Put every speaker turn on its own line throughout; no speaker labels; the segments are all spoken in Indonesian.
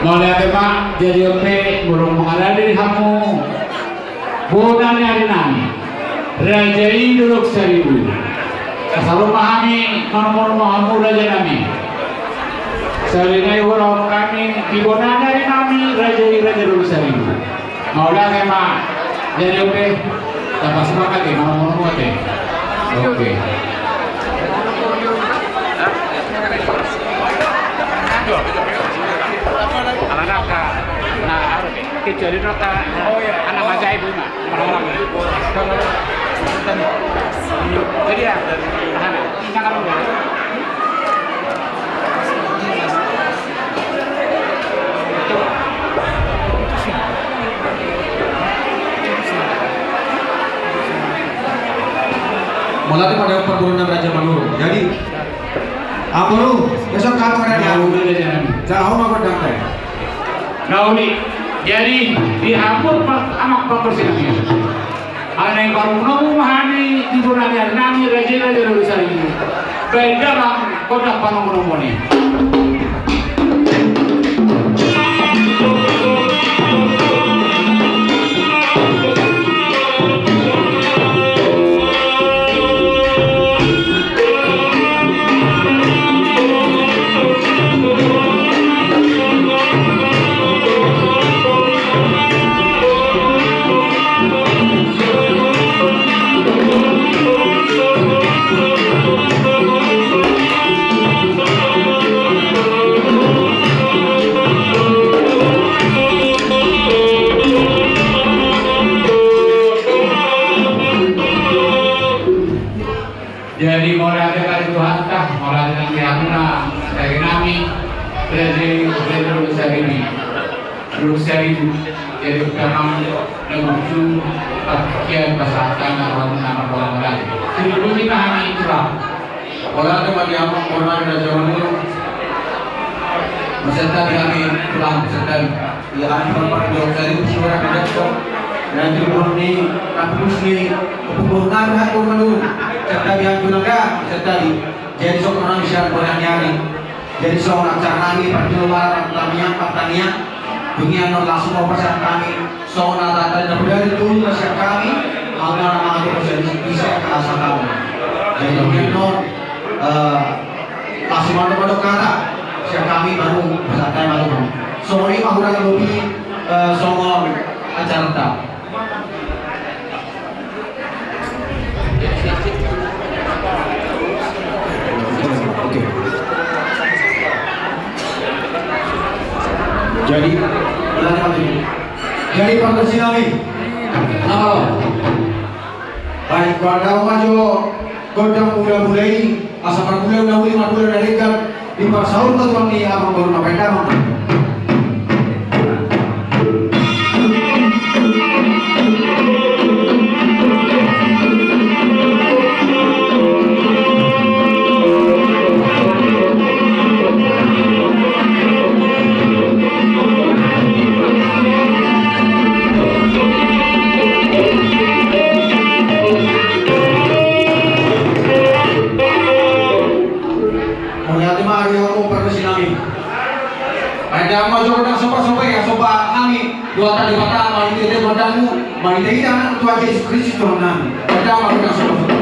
Mulai tema jadi oke burung mengarah dari kamu. Bukan hari nami. Rajai duduk seribu. Selalu pahami nomor kamu raja nami. Selinai huruf kami dibonan dari nami rajai raja duduk seribu. Mulai tema jadi oke. Dapat semangat ya nomor oke. Oke. Kecuali rota anak baca ibu mah orang-orang jadi ya anak jangan lupa
mulai pada perburuan Raja Manuru. Jadi Apuru besok kamu ada di aku jauh aku datang
Nauli jadi dihapus amak persidangan ada yang baru nemu mahani di bulan yang nami raja lulusan ini beda bang kota panong ini jadi mulai dari Tuhan kah mulai dari Tuhan dari nami dari lulusan ini lulusan itu jadi memang menuju bagian pasangan orang lain sebelum kita hanya itulah
mulai dari apa mulai dari Raja Manuru beserta kami pulang beserta di hari perempuan dari suara kedekok dan juga ini kampus ini pembunuhan aku Manuru serta yang gunakan serta di jadi seorang bisa berani jadi seorang carani perjuangan pertanian dunia non langsung operasi kami seorang rata dari dulu masyarakat kami nama itu bisa kerasa kamu jadi dunia non langsung pada kata masyarakat kami baru bersama baru semua ini kurang lebih soal acara tak. Oke. Jadi partisi kami. Baik keluarga maju godang muda-muda ini asal muda dari kan di pasar tuan ni abang baru napenda ada maju orang sopa ya sopa kami dua tadi mata mari kita modalmu mari kita anak tua Yesus Kristus Tuhan kami ada maju orang sopa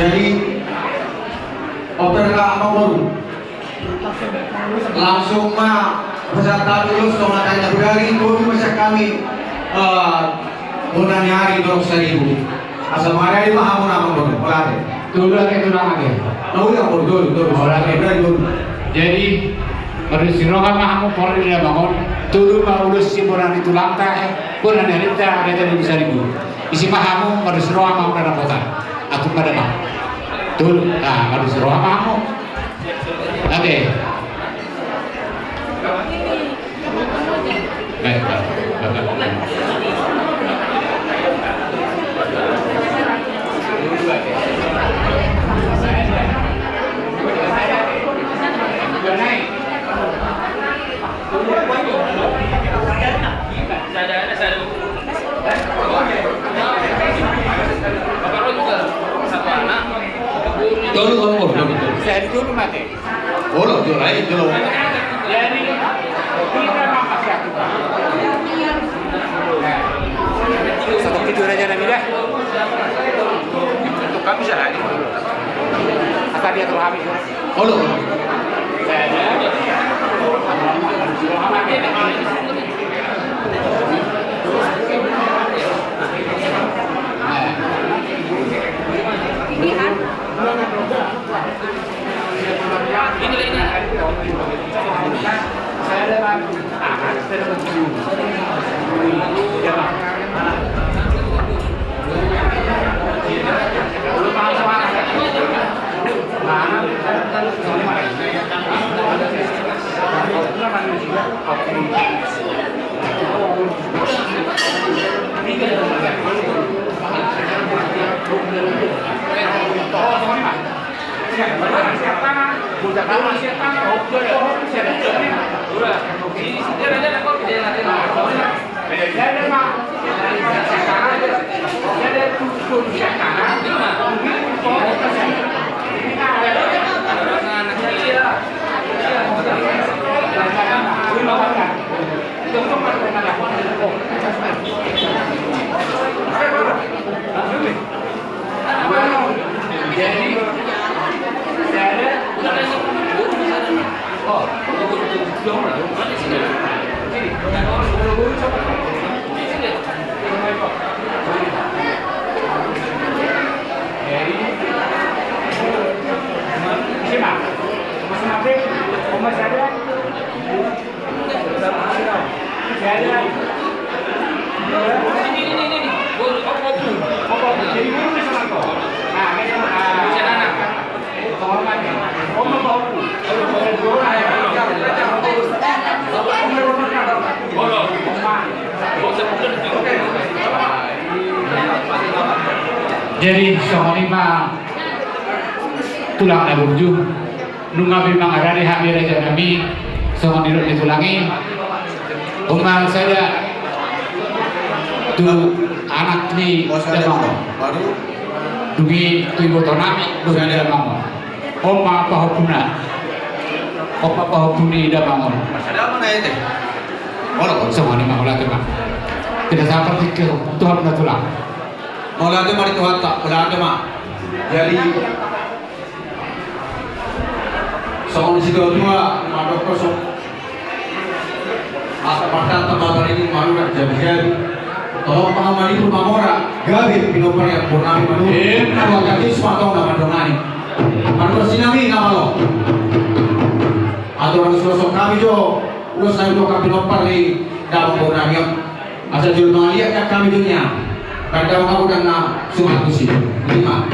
jadi operasi apa baru langsung mah peserta dulu setelah tanya dari dulu masa kami bulan hari 20.000 asal mana di mahamun apa baru mulai
dulu lagi
udah dulu
jadi berisiroha mahamu polri dia bangun dulu mau ulus si bulan itu langkah bulan hari kita ada jadi bisa ribu isi mahamu berisiroha mau pada kota aku pada mah dulu nah berisiroha mahamu Oke. Baik, Bapak.
Dulu kamu dulu.
Saya dulu mati.
Oh, dulu lain dulu.
Jadi kita makasih aku. Satu tidur aja Nabi dah. Untuk kami bisa lagi. Asal dia terlalu habis.
Oh, dulu.
Saya ada. Jadi soalnya mah tulang naburju nungabi mangarari hamil aja nabi soal dirut ditulangi umang saya tu anak ni demang
Baru
dugi tu ibu tonami dugi demang oma apa hopuna opa apa hopuni demang
ada mana ya teh? Oh,
semua ni mah ulah tu mah tidak seperti ke Tuhan dah tulang.
Wala ada mari Tuhan tak, wala ada mak. Jadi soal si dua madok kosong. Asa parta tambah ini malu nak jadi. Tolong pahamani pun mamora, gabi pinopar yang purnami manu. Kalau kaki semua tahu nama dongani. Manu sinami nama lo. Atau orang sosok kami jo, urus saya untuk kami pinopar di dalam purnami. Asal jual mengalir kami dunia. Kadang aku dan sumat kusi. Lima.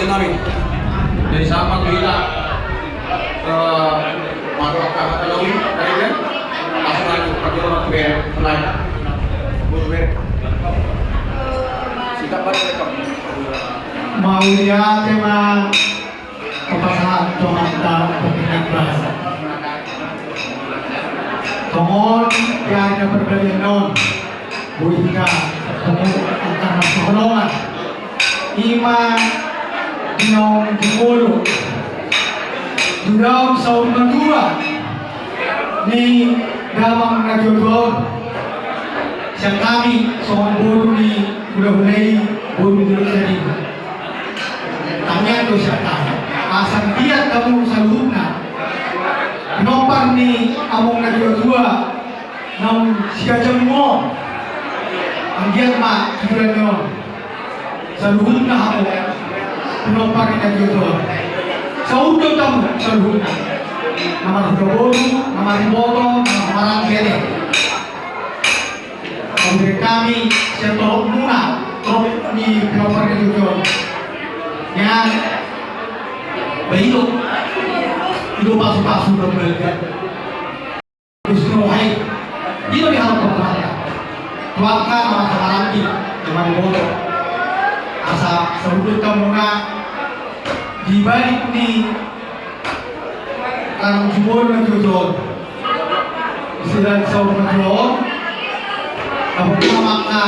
dosen namin. Dari sama gila masuk ke Katalawi, dari kan? Asuhan perjuangan ber mulai. Ber. Sikap pada rekam.
Maunya tema kepasahan tomata pemilihan bahasa. Tomon yang ada perbedaan non, buika antara pertolongan, ima dinong dimulu, dalam saum kedua, ni dalam najodoh, siang kami soal bulu ni udah mulai bulu dulu tadi. Tanya tu siapa? Asal dia kamu saluna. Kenapa ni among najodoh? Nam siapa mo? Anggiat mak tujuan nyo. Saluhun na ako. Kenapa ni najodoh? Sa ulo kamu saluhun na. Nama Hudabolu, nama Riboto, nama Marangkele. Kemudian kami saya tolong muna tolong ni kenapa ni najodoh? Yang baik itu pasu-pasu berbeda. Bismillah. Itu diharap kepada keluarga nama Samarangki, nama Bodo. Asa sebut kamu di balik ni kan jubur menjujur. Istilah saudara menjujur. Kamu maka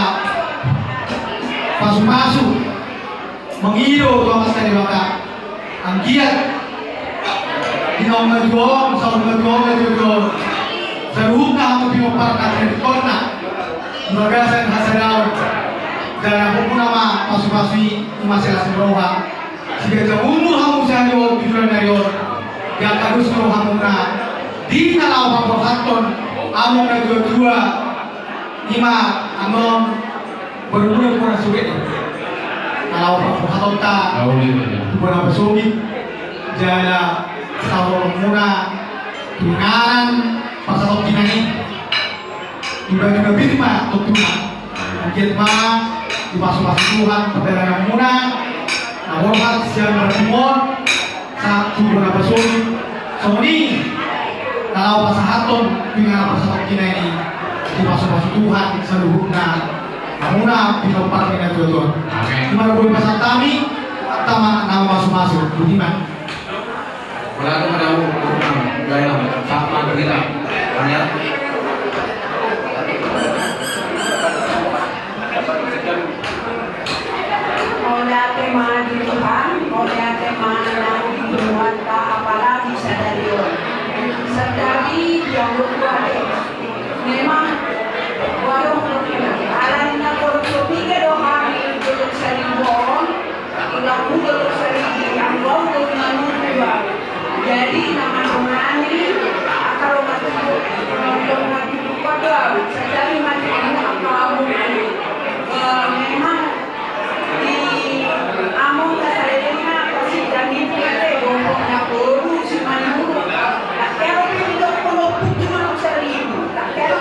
pasu-pasu mengido tuan mas dari maka angkiat di nomor dua saudara menjujur. Serupa aku dioparkan dari kona Magasan Hasanau dan aku pun nama pasu-pasu masalah seroha jika jauh kamu sahaja tujuan dari yang harus kamu di nalau kamu kanton kamu dua lima anom berbulan sulit nalau kamu kanton bukan bersulit jala kalau muna tungaran pasal optimani juga birma tutuna mungkin di masuk-masuk Tuhan perdagangan muna namun siang bertimur satu beberapa sulit Sony kalau pasahaton dengan pasal optimani di masuk-masuk Tuhan seluruhnya namuna pinopar dengan Tuhan gimana boleh pasal kami pertama nama masuk-masuk budiman
Wala ko madaw gaya sama kita. Banyak.
Oleh tema di Tuhan, oleh tema yang dibuat apalagi sadari. Sadari yang luar memang warung alamnya korupsi ke doa itu seribuan, ilang itu seribu yang bau itu manusia. Jadi nama ini kalau masuk pada sedari macam kamu memang di among kasarena pasti jadi kita bongkoknya baru si manu tak kira kita kalau putus seribu tak kira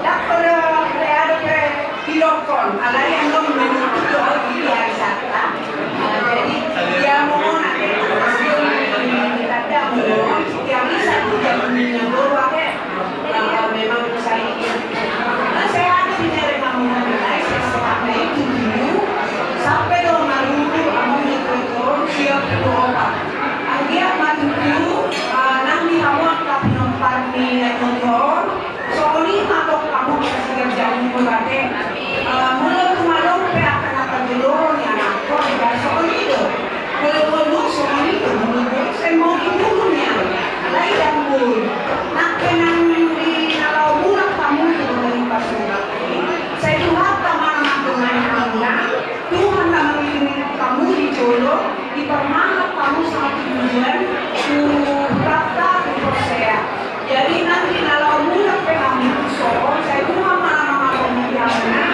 tak pernah ada ke kilokon ala yang dong menuju ke biasa jadi dia mau yang bisa juga menyambut pakai memang saya saya ada di daerah kamu saya sampai itu sampai dong malu kamu mikroton siap berdoa dia maju nanti kamu akan nomor ni kontrol soalnya atau kamu masih kerjaan pakai mulut malu akan apa dulu ni anak kau soalnya itu kalau soalnya itu saya mau ibunya lain dan mul nak kenang di kalau murah kamu itu dari pasukan saya Tuhan taman dengan kamu Tuhan tak mengirim kamu di jodoh di permana kamu sangat tujuan berkata untuk saya jadi nanti kalau murah kamu soal saya Tuhan mana kemudiannya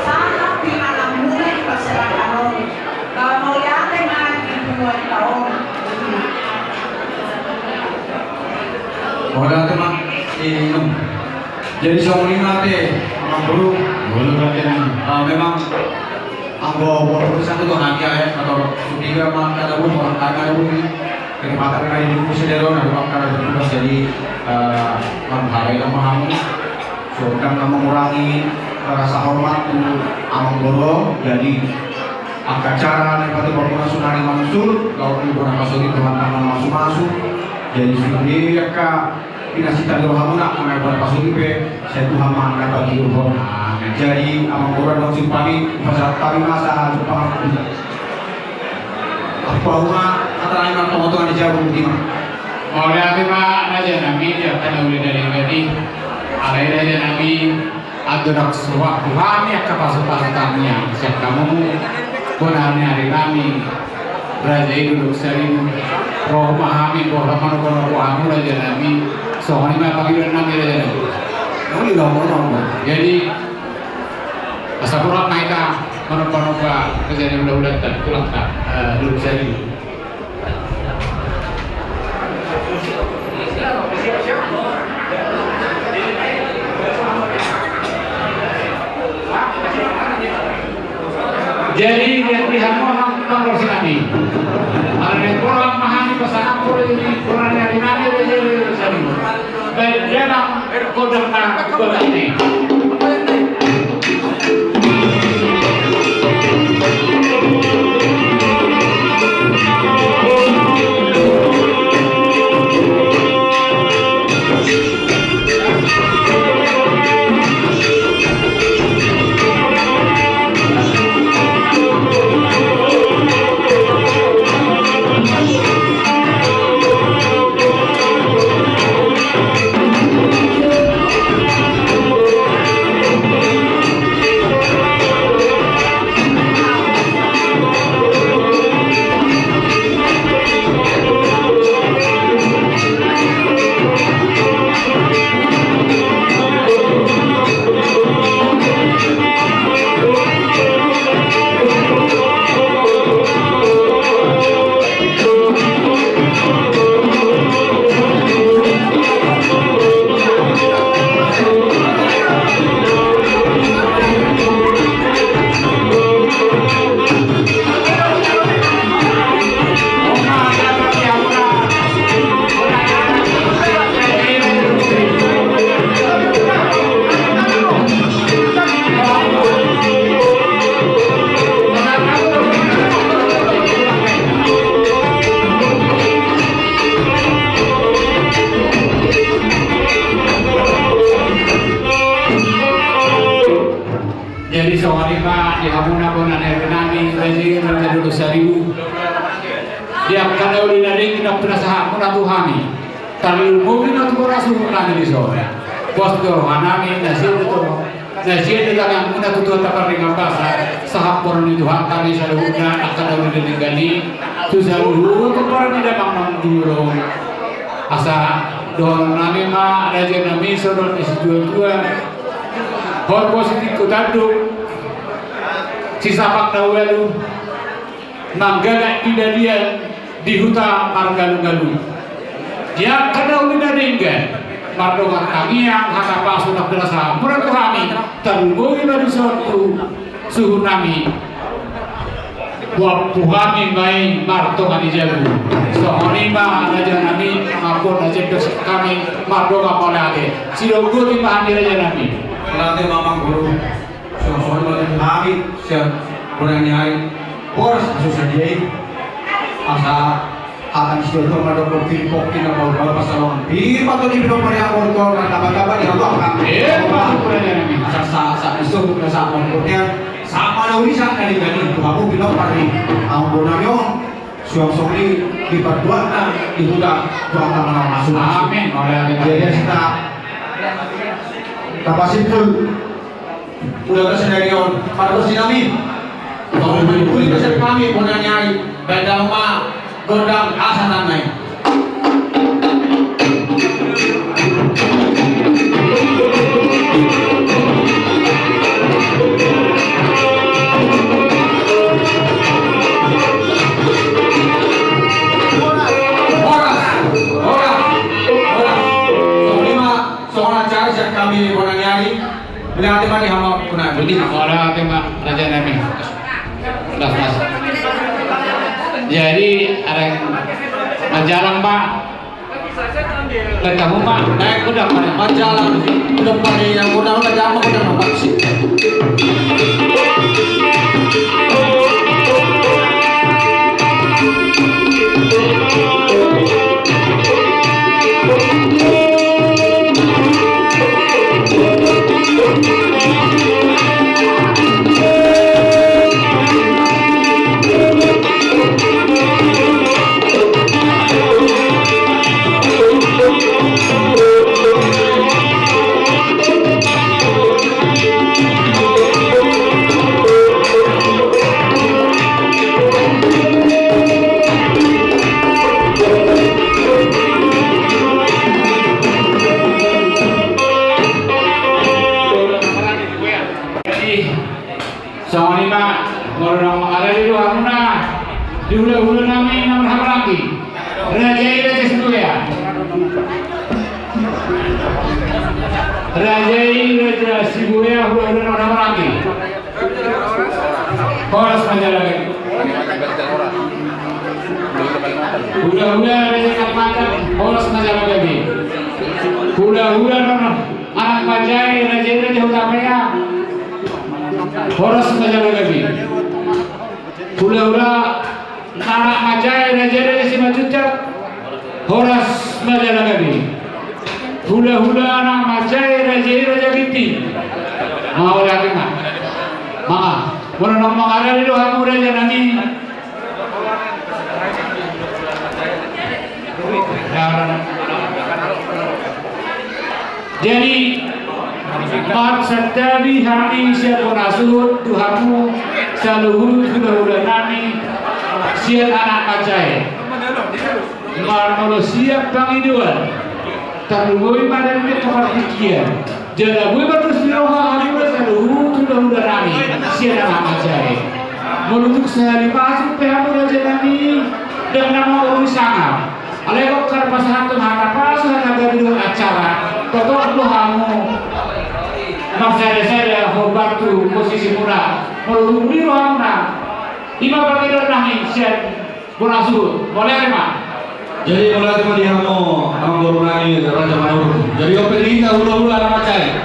sangat di malam murah di masyarakat kalau mau lihat dengan ribuan tahun
Wala ko mak inom. Jadi sa muli natin, mga bro,
Boleh berarti nang
memang anggo keputusan itu nanti ya atau tiga maka ada pun orang kaya ada pun kenikmatan kaya di musim deron ada maka ada bertugas jadi menghargai dan memahami sedang mengurangi rasa hormat untuk amang goro jadi angka cara daripada bangunan sunari mansur kalau liburan pasuri teman-teman masuk jadi sudah ka pinasita di rohamuna kami buat pasuri pe saya Tuhan mana bagi roh jadi amang goro dong simpani pasal tari masa Jepang apa rumah antara lain orang di jauh di mana
oleh apa raja nabi dia akan oleh dari gadi alai raja nabi adorak suwak kami akan pasal-pasalnya siap kamu konarnya hari kami raja itu duduk sering roh mahami roh kamu raja nabi soalnya mah panggilan nabi raja nabi
kamu di ngomong
jadi asal kurang naika mana kejadian udah tak pulang tak duduk sering jadi dia lihat orang mengurus nabi. Ada orang memahami pesan aku ini Quran dari nabi dari sini. Dan dalam kodam ini. Jadi soalnya Pak di hamun-hamunan dari nami rezeki dari dulu seribu. Dia kalau di nadi kita pernah saham pernah Tuhani. Kalau mungkin atau pernah suruh nadi di sore. Bos doh hanami nasi itu nasi itu yang pernah tuh takar dengan bahasa saham pernah itu kali saluhuna akan ada di gani. Tu saluhu tu pernah tidak mamang dulu. Asa doh nami mah raja nami sodor isi dua. Hal positif kutadu sisa fakta walu manggala idalian di huta margalu-galu dia kada udah dinggan mardongan kami yang haka pasuna berasa murah kami terlebih dari suatu suhu nami waktu kami main mardongan ijalu sohonima raja nami ngapun aja kami mardongan polade sidogo di mahani raja nami
nanti mamang guru soal nanti kami siap kurang nyari boros susah dia asa akan sudah ada kopi kopi nak bawa pasalon di patut di bidang pria kotor dan kabar-kabar di awak kan sa isu bukan sa kotornya sama ada urusan dari gani kamu bilang pari anggota yo suang-suang di perbuatan di hutan tuang tangan masuk
amin
jadi kita kapasitas udah kesendirian pada sinami kalau boleh kesel kami punya nyari beda rumah godang asanan naik
Bila tema ni hama kuna budi. Ora tema raja nami. belas mas. Jadi ada majalah Pak. Kamu Pak, naik kuda Pak.
Majalah udah pada yang udah jamak udah nampak sih.
Soalnya Pak, orang ada di luar mana, di hulu nami nama lagi, Raja Raja Sibuya, Raja Raja Sibuya hulu nama lagi, Polres Majalengka, hula Raja Kapatan, Polres Majalengka ini, hula anak Bajai Raja Raja Utamanya. Horas Majalengka lagi. Hula anak Majai Raja si Majuta. Horas Majalengka lagi. Hula anak Majai Raja Binti. Mau lagi mak. Mak, mana nama ada di luar muda janani. Jadi Mat setabi hari siap menasut Tuhanmu seluruh hula nami siap anak Majai. Marmolo siap pangiduan. Terlebih pada ini kepertikian. Jadi gue berdoa hari seluruh hula nami siap anak Majai. Menutup sehari masuk pihak Raja nami dengan nama Uri Sangam. Aleko kerpasahan Tuhan apa sudah ada di acara. Toto Tuhanmu. Saya membantu posisi murah, melindungi rohana. Lima bagian nami siap munasub, boleh Pak?
Jadi mulai teman dia mau baru nani Raja Manuru. Jadi opini kita hula nama Macai,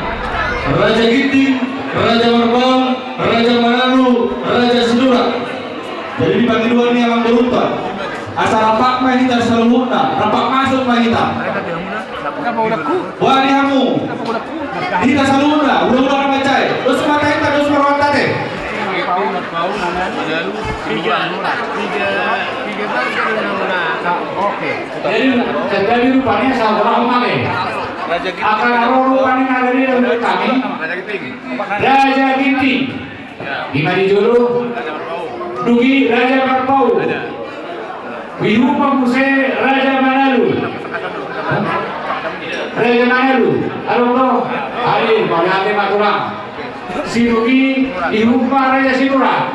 Raja Ginting, Raja Marbang, Raja Manuru, Raja Sidura. Jadi di bagi dua ini yang beruntun. Asal rapak mah kita selalu rapak masuk mah kita. Wah di kamu. Kita selalu udah orang Macai. Terus mata kita terus merawat deh.
Oke. Jadi rupanya sama orang mana? Akan rupanya ada di dalam kami. Raja Ginting. Lima di Juru. Dugi Raja Marpau. Wihu Pamuse Raja Manalu. Raja Manalu. Halo, hari pada maturang. Sirugi Ihupa Raja Sidura.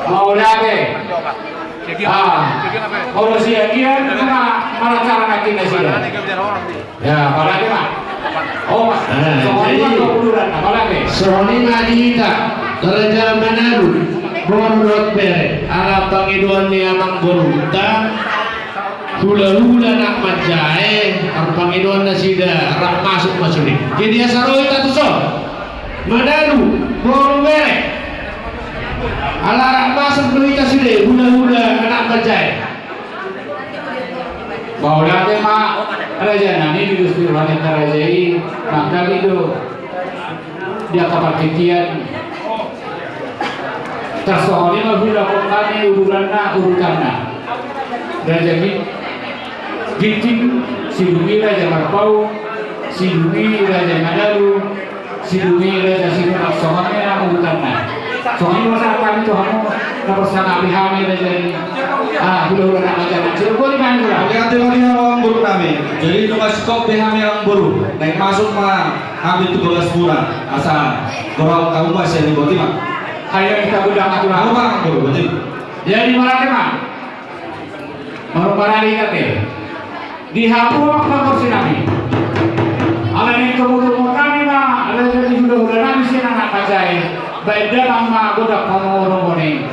Mau lagi. Kalau siagian cuma malah cara nakin nasinya. Ya, apa lagi Pak? Oh, soalnya kebuduran, apa lagi?
Soalnya Madita, Raja Manalu, Borot Bere, Arab Pangiduan ni Amang Boruta, hula nak Majai, Arab Pangiduan na sida rak masuk ni. Jadi asaroi tatu so, Manalu, Borot Bere, ala rak masuk berita sida, hula anak Majai.
Mau lagi Mak, Raja Nani di Gusti Wanita Rajai, maka itu dia kepakian tersoalnya lebih lakukan urutannya Raja Ginting, Sidungi Raja Marpau, Sidungi Raja Manalu, Sidungi Raja Sidungi, soalnya urutannya. Soalnya masa kami tuh kamu bersama Abihami Raja ini, hulu nak macam macam. Kau di mana pula?
Lihat tadi orang buru kami. Jadi itu masih kau Abihami orang buru. Naik masuk mah ambil 17 bulan. Asal orang kamu masih di boti mah.
Kayak kita gudang aku
Kamu mah buru boti.
Jadi mana mah? Mau parali kate. Dihapu apa kursi nabi? Ala ni kemudian kami mah, ala jadi hulu nami sih anak kacai. Baik dalam mah goda pengurung ini.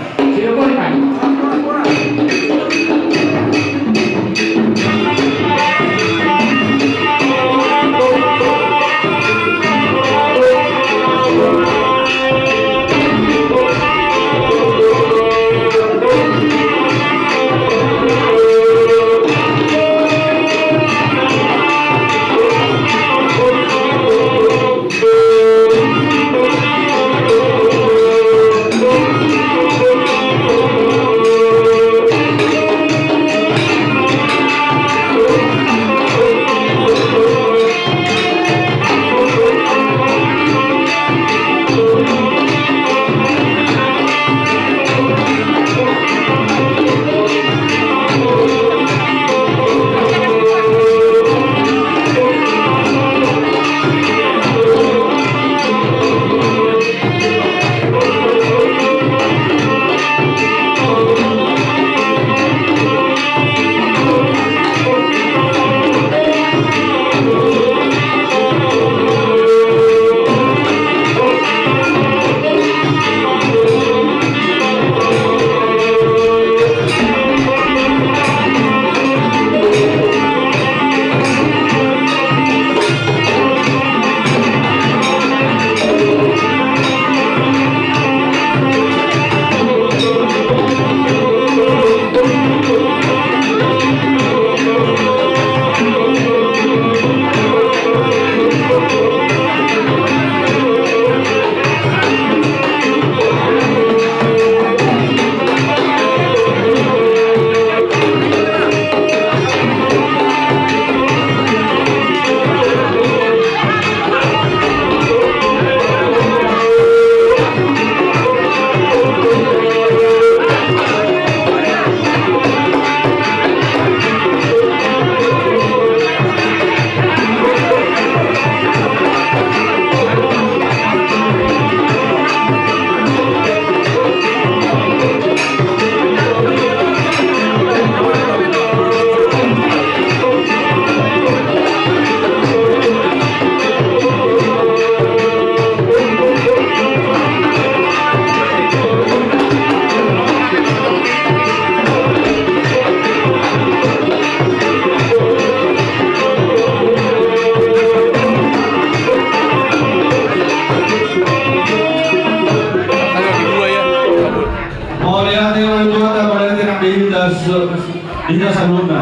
Dina Saluna.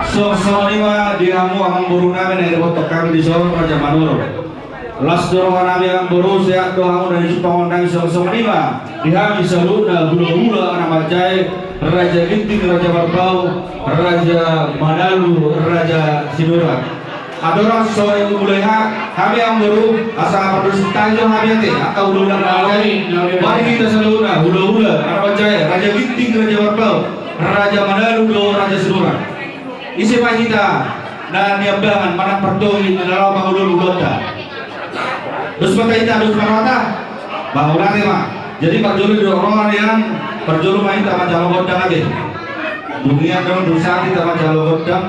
So lima dihamu ang buru namin ay foto kami di Solo Raja Manuro. Las dorongan namin ang buru siya dohamu dari Supangondan so lima dihami Saluna hula-hula anak Majai Raja Ginting Raja Barbau Raja Manalu Raja Sinuran. Adorang sore mulai kami yang baru asal pedus tanjung kami nanti atau hulu kami mari kita Saluna hula-hula anak Majai Raja Ginting Raja Barbau Raja Manalu Raja Sinuran. Isi kita dan niabdangan mana pertolongan dalam pangulul ulota. Terus kita harus berkata bahwa nanti mah. Jadi perjulu orang yang perjulu main sama jalur godang lagi. Dunia dalam dosa kita sama jalur godang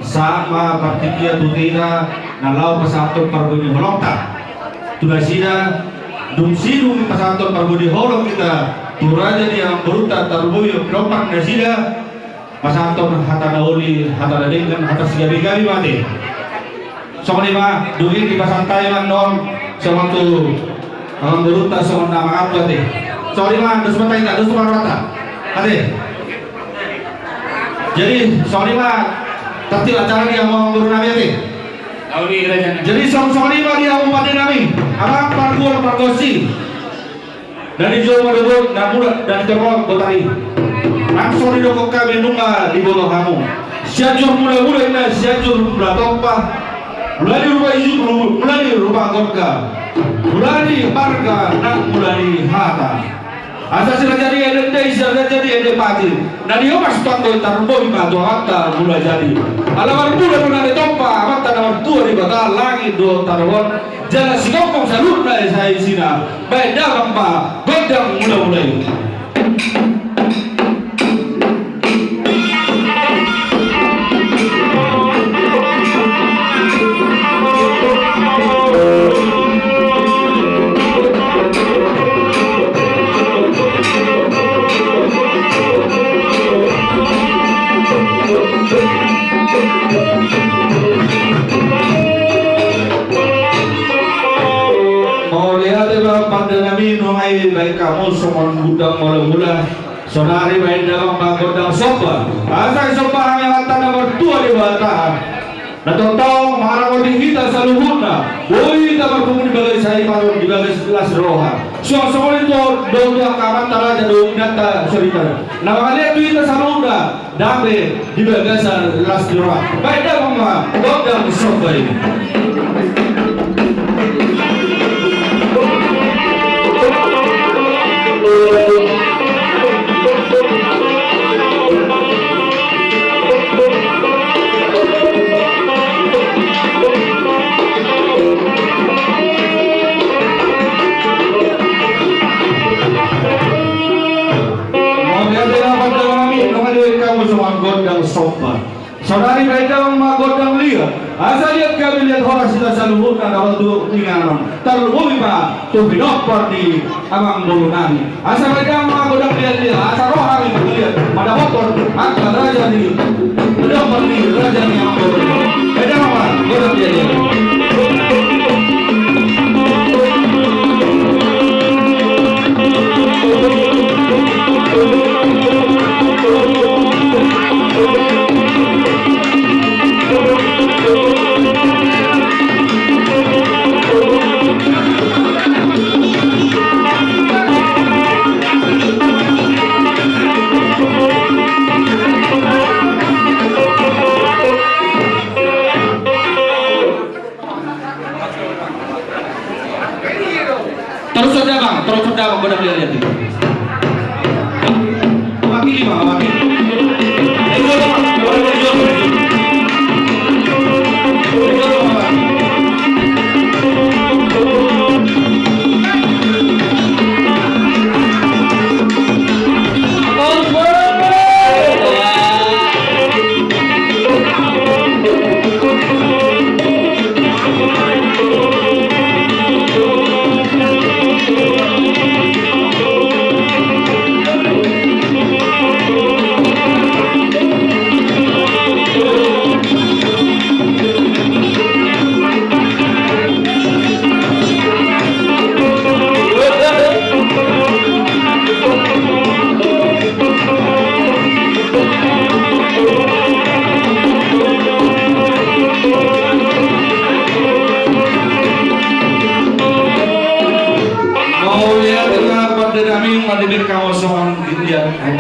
sama partikia tutina nalau pesantun perbudi holokta. Tunasida dumsidum pesantun perbudi holok kita. Turaja yang beruta terbui lompat nasida. Pasantun hata nauli hata dengan hata sigabi-gabi mati. Sama lima dugi di pasantai mandong sama tu orang beruta sama nama apa teh. Sama lima dus matai tak dus marwata. Ade. Jadi sama lima tadi acara dia mau guru nabi teh. Jadi sama lima dia mau pada nabi. Abang parkur pargosi. Dari Jawa Madura dan muda dan Jawa Botari. Langsung di dokok kami nunga di bawah kamu. Siajur mula-mula ini siajur mula tompah. Mulai rumah isu, mulai rumah gorga. Mulai marga, nak mulai hata. Asal sila jadi edendai, sila jadi edepati. Nadi omas tuan tarboy ma doa hata mulai jadi. Alamar mula mula di tompah, mata nomor tua di batal langit do tarwon. Jalan si kongkong salur dari saya sina. Baik dah bangpa, godang mula-mulai. Baik kamu semua gudang mula-mula sonari baik dalam godang sopa asal sopa kami hantar nomor 2 di bawah natotong marang di kita saluhuna boi kita berkumpul di bagai saya paru di bagai sebelas roha semua itu dua kaman taraja dua data cerita nama kalian itu kita saluhuna damai di bagai sebelas roha baik dalam godang sopa ini. Saudari baiklah godang lihat. Asal lihat kami lihat orang sila saluhurkan awal tu tinganon. Terlebih pak tu binopor di amang bulu nami. Asal baiklah godang lihat. Asal roh kami lihat. Pada motor angkat raja di binopor di raja di amang bulu. Beda apa? Godang lihat. Terus saja bang, godang lihat itu. Wakili bang, wakili.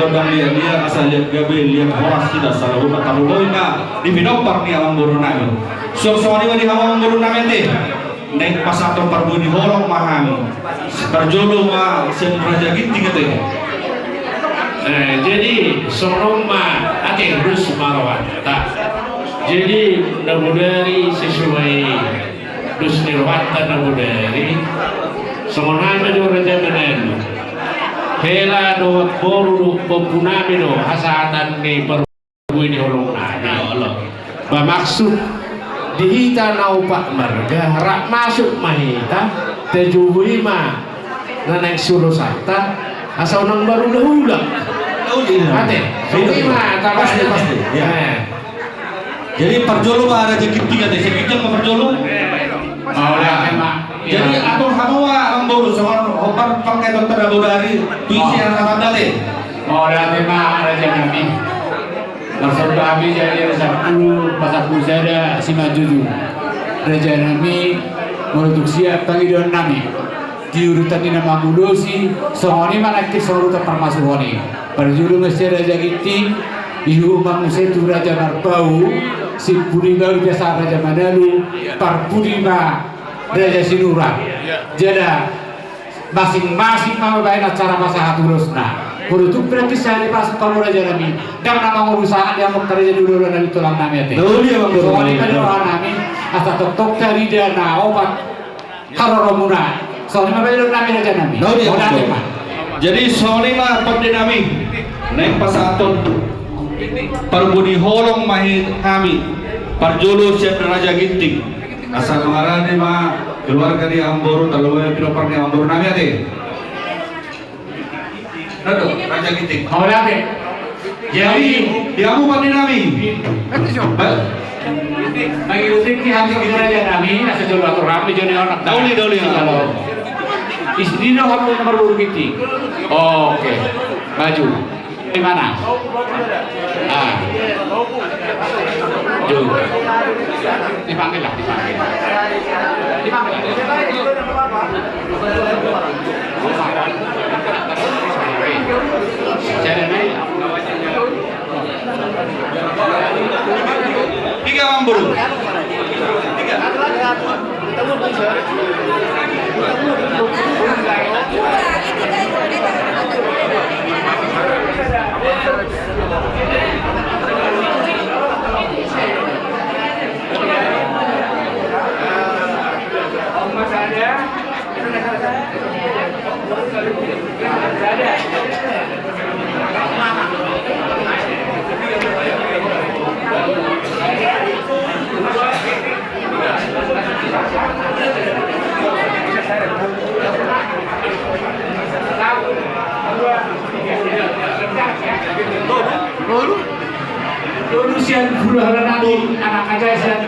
Bagang dia asal lihat gabe lihat horas tidak salah umat taruloy na di binopar ni amang guru namin. So ni di amang guru namin teh. Naik pasatong parbudi horong mahami. Perjodoh ma sen raja ginting teh.
Jadi soroma ate harus marawat. Jadi nabudari sesuai dus nirwata nabudari. Songoname do raja menen. Hela do boru pepunami do hasatan ni perbudi horong nabi Allah. Bermaksud dihita na upak marga rak masuk mahita tejuhui ma naneng sulusata asal nang baru dahulu ate ini mah
pasti ya. Jadi perjolo mah ada jekit tiga deh sekejap mah perjolo jadi atur hamua amboru sama hopar pakai dokter Abu Dari tuisi yang sama dale
mah raja kami maksud kami jadi Sabtu pasal pusada si majuju raja kami menutup siap panggilan kami di urutan ini nama mudosi soalnya mana ke urutan termasuk ini berjulu mesti raja ginting ibu manusia itu raja Narbau si Purima biasa raja Madalu par Purima raja Sinura jadi masing-masing mau baik acara masa haturusna Kurutuk berarti saya di pas kalau raja kami dan nama urusan yang bekerja dulu dari tulang nami itu. Soalnya kan orang nami asal tok dari dana obat kalau romuna. Soalnya apa itu nami raja nami.
Jadi soalnya mah pemde nami naik pasatun perbudi holong mahit kami parjolo siap raja ginting asal mengarani mah keluarga di Amboru terlalu pinopar di Amboru nami ade. Aduh, raja ginting.
Mau lagi.
Jadi dia mau pandi nami.
Bagi utik di hati kita raja nami, asal jual atur rapi jadi anak.
Dauli.
Kalau istri no kamu nomor buru ginting. Oke, baju. Di mana? Jauh. Dipanggil lah.
Tiga Amboru.
Lulusian bulan nanti anak aja saya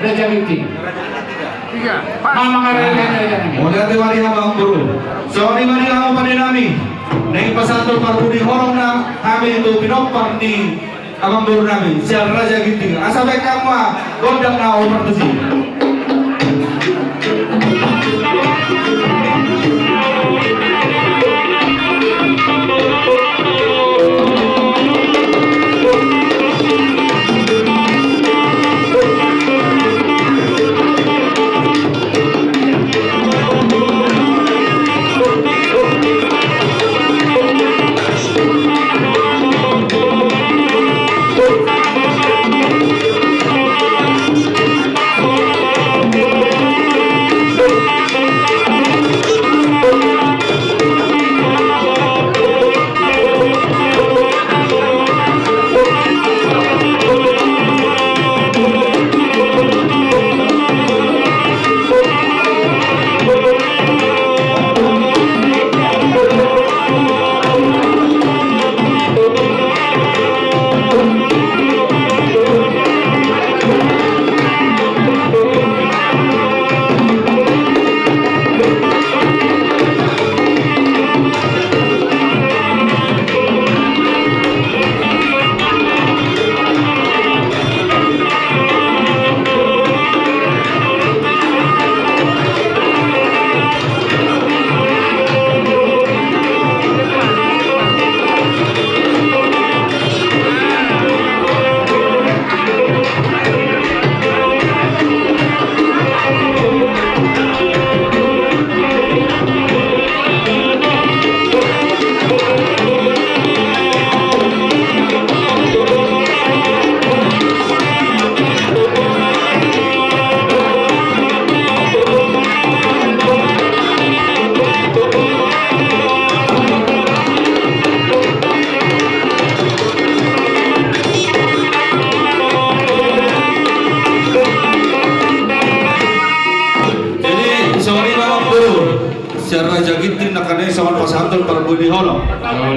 raja ginting. Mama raja nami.
Mulai dari hari Amboru. Soalnya mari kamu pada nami. Naik pasatun parbudi horong na kami itu pinopar di Amboru nami. Sial raja ginting. Asal baik kamu gondang na operasi.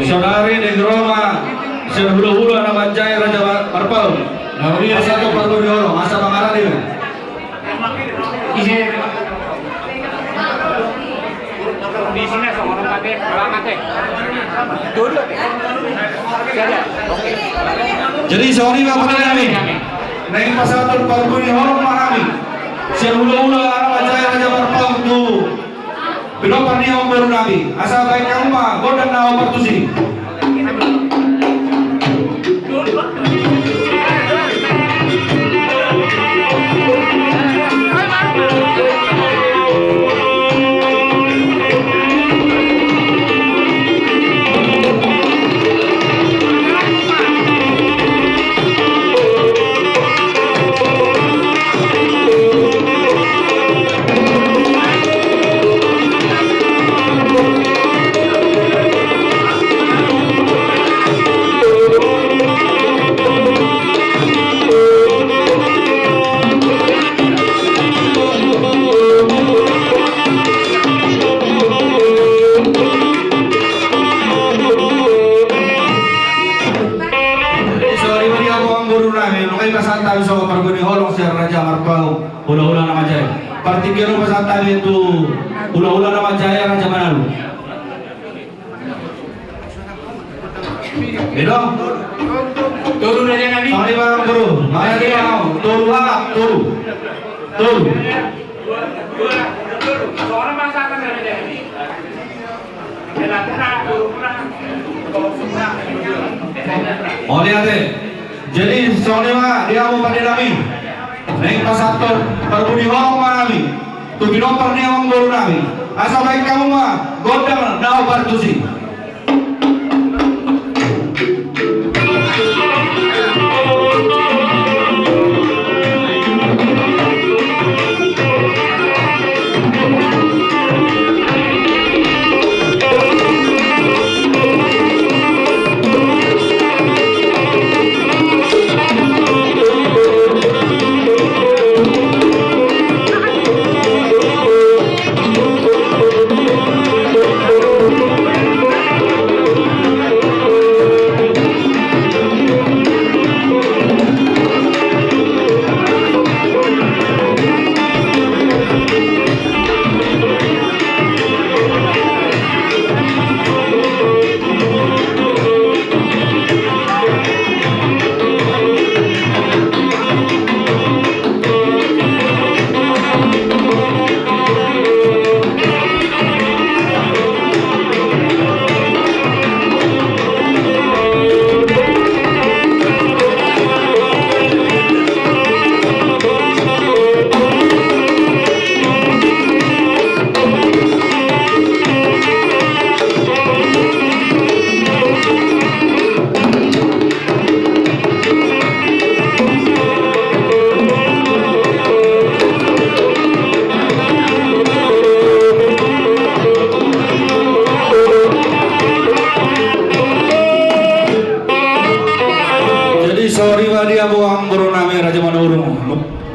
Saudari Negroma Sir hula-hula nama Jaya Raja Marpau Asa to Pargo di Holo Asa Pangarani
Di sini sama orang pakai berangkat deh. Dulu deh. Oke.
Jadi sorry Pak Pangarani Neng pasatur Pargo di Holo Marami Sir hula-hula nama Jaya Raja Marpau tu Binopan niya ang meron nabi Asa baik kamu mah Godang na opertusi tayo sa Pargo ni Holong Sir Raja Marpau hula-hula nama Jaya partikiro pasal tayo itu hula-hula nama Jaya Raja Manalu Bedo
Turun aja kami.
Sorry Bang Guru Maya dia turu harap turu
Seorang masakan dari ini.
Oh lihat deh jadi soalnya dia mau pada nami naik pasator berbudi horong nami tuh binopar nih orang baru nami asal baik kamu mah godang nau partusi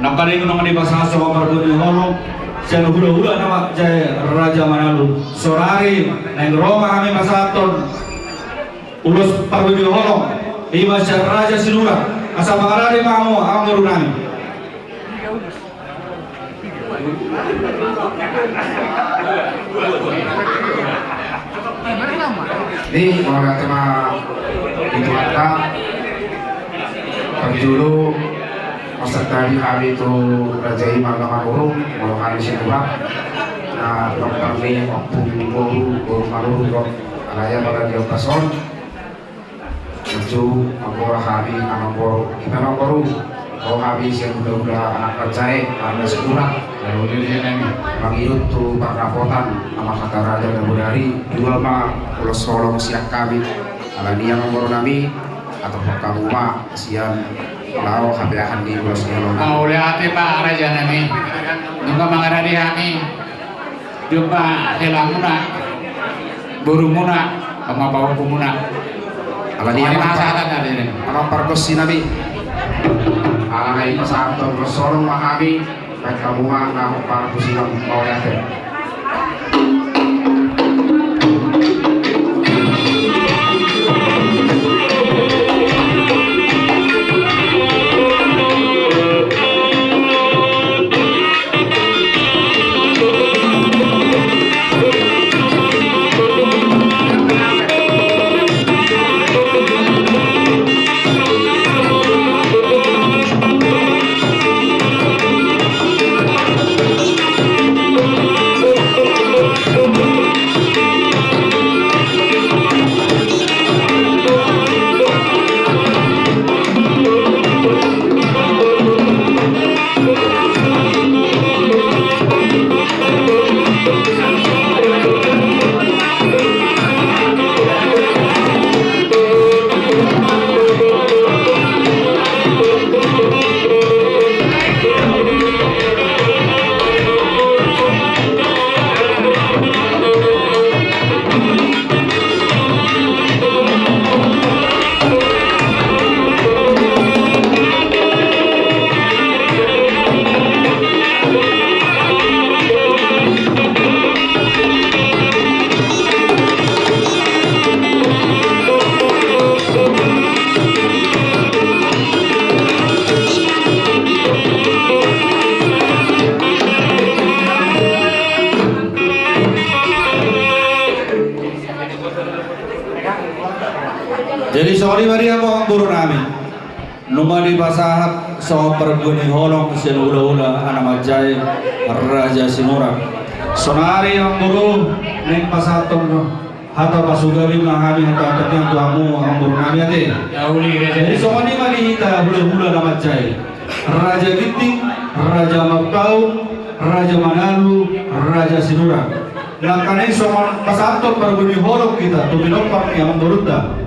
Nakari ko naman ibasa sa Pargo ni Holong siya hula-hula nama Jaya Raja Manalu Sorari nang Roma kami masaton ulos Pargo ni Holong iba siya Raja Sinura asa pangarari mo ang guru namin
Ini mga tema itu kata Pagjulo peserta di kami itu Raja Imam Urung mau kali sinubak nah dokter ini opung guru malu dok alaya pada dia person maju mangkor kami mangkor kita mangkoru kau habis yang udah anak percaya karena sekurang lalu dia mangiyut tuh pakrapotan sama kata Raja Gabudari jual mah pulau solong siang kami ala dia mangkor nami atau kamu mah siang Lao kabilahan di Pulau Sialona.
Mau lihat Pak Raja nami, jumpa mengarah di kami, jumpa helamuna, burumuna, sama bawang pumuna.
Ala dia
masakan ada ini.
Ala parkos sinabi. Ala ngai pasarto bersorong mahami, baik kamu mah nahu parkos sinam mau lihat.
Sorry Maria mo ang buro namin. Numali pasahat sa perguni holong siya ula-ula anamadjay Raja Sinurak. Sonari ang buro neng pasaton no. Hata pasugawi mga kami hata yang tuamu ang buro namin ate.
Yauli
Jadi
Raja.
soalnya malihita hula-hula anamadjay. Raja Ginting, Raja Maptau, Raja Manalu, Raja Sinurak. Nah karena soal pasaton perguni holong kita tuminopang yang berunda.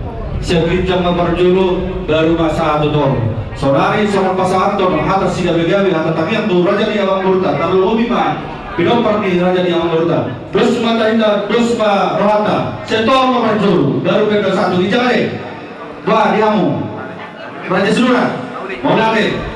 Sebijang mabarjulu baru masa atur. Sonari soal pasaton hata siga begawi hata tamiang tu raja di awang murta talu obi ma pinopar ni raja di awang murta plus mata indah plus ma rohata setor mabarjulu baru beda satu di jale dua diamu raja seluruh mau nake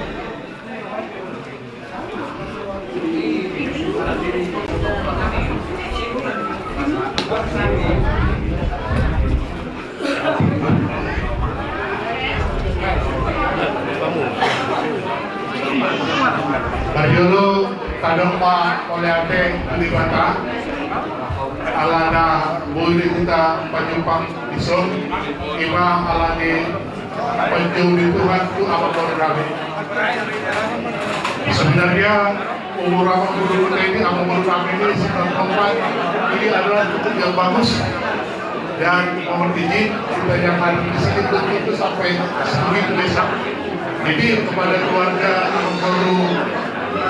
Barjolo kadang pa oleate alibata alana boleh kita pajumpang isong iba alani panjung di Tuhan itu apa kami sebenarnya umur apa umur ini apa umur kami ini tempat ini adalah bentuk yang bagus dan mohon izin kita jangan di sini itu sampai begitu besar. Jadi kepada keluarga baru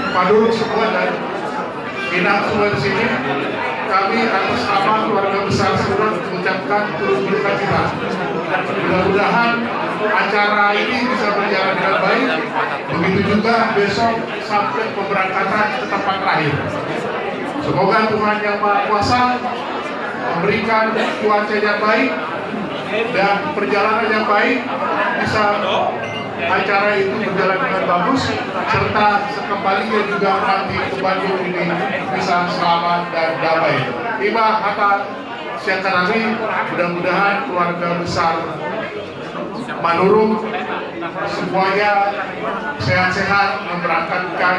Paduruk semua dan Minang semua di sini, kami atas nama keluarga besar semua mengucapkan turut berduka cita. Mudah-mudahan acara ini bisa berjalan dengan baik. Begitu juga besok sampai pemberangkatan ke tempat terakhir. Semoga Tuhan yang Maha Kuasa memberikan cuaca yang baik dan perjalanan yang baik bisa acara itu berjalan dengan bagus serta sekembalinya juga nanti ke Bandung ini bisa selamat dan damai. Iba kata siakanami mudah-mudahan keluarga besar Manurung semuanya sehat-sehat memberangkatkan